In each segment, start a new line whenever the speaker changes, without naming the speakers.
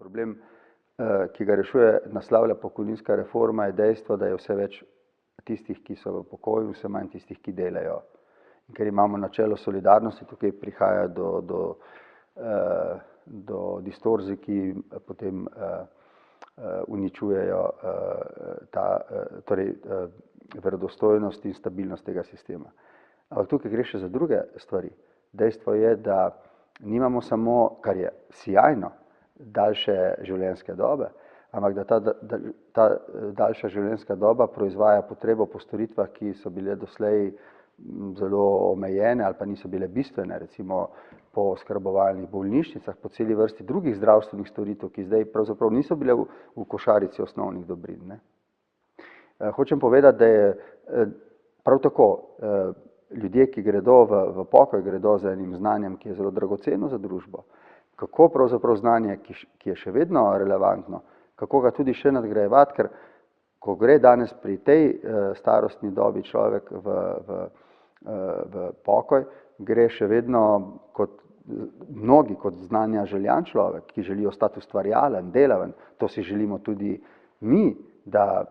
Problem, ki ga naslavlja pokojninska reforma, je dejstvo, da je vse več tistih, ki so v pokoju, vse manj tistih, ki delajo. In ker imamo načelo solidarnosti, tukaj prihaja do distorzij, ki potem uničujejo verodostojnost in stabilnost tega sistema. Ampak tukaj gre še za druge stvari. Dejstvo je, da nimamo samo, kar je sijajno, daljše življenjske dobe, ampak da ta daljša življenjska doba proizvaja potrebo po storitvah, ki so bile doslej zelo omejene ali pa niso bile bistvene, recimo po oskrbovalnih bolnišnicah, po celi vrsti drugih zdravstvenih storitev, ki zdaj pravzaprav niso bile v košarici osnovnih dobrin, ne. Hočem povedati, da je prav tako ljudje, ki gredo v pokoj, gredo z enim znanjem, ki je zelo dragoceno za družbo. Kako pravzaprav znanje, ki je še vedno relevantno, kako ga tudi še nadgrajevati, ker ko gre danes pri tej starostni dobi človek v pokoj, gre še vedno mnogi kot znanja željan človek, ki želi ostati ustvarjalen, delaven. To si želimo tudi mi, da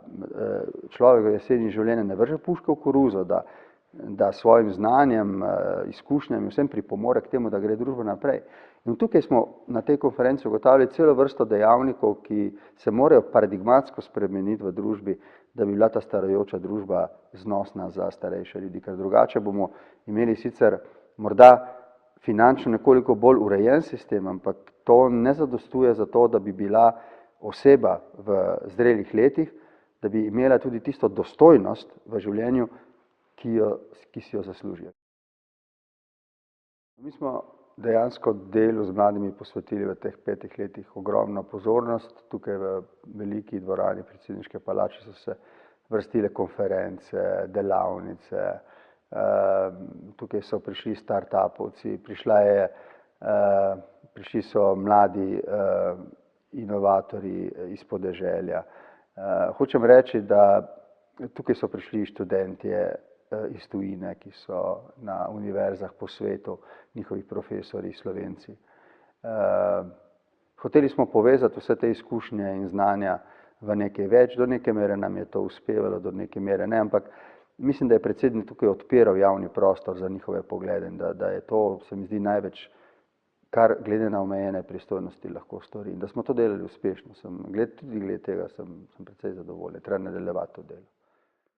človek v jeseni življenja ne vrže puške v koruzo, da svojim znanjem, izkušnjami vsem pripomore k temu, da gre družba naprej. In tukaj smo na tej konferenci ugotavljali celo vrsto dejavnikov, ki se morajo paradigmatsko spremeniti v družbi, da bi bila ta starajoča družba znosna za starejše ljudi, ker drugače bomo imeli sicer morda finančno nekoliko bolj urejen sistem, ampak to ne zadostuje za to, da bi bila oseba v zrelih letih, da bi imela tudi tisto dostojnost v življenju, ki si jo zaslužijo. Mi smo dejansko delu z mladimi posvetili v teh 5 letih ogromno pozornost. Tukaj v veliki dvorani predsedniške palače so se vrstile konference, delavnice, tukaj so prišli startupovci, prišli so mladi inovatorji iz podeželja. Hočem reči, da tukaj so prišli študentje iz tujine, ki so na univerzah po svetu, njihovi profesorji, Slovenci. Hoteli smo povezati vse te izkušnje in znanja v nekaj več, do neke mere nam je to uspevalo, do neke mere ne, ampak mislim, da je predsednik tukaj odpiral javni prostor za njihove poglede in da je to, se mi zdi, največ, kar glede na omejene pristojnosti lahko stori. In da smo to delali uspešno, tudi glede tega sem precej zadovoljen, treba nadaljevati to delo.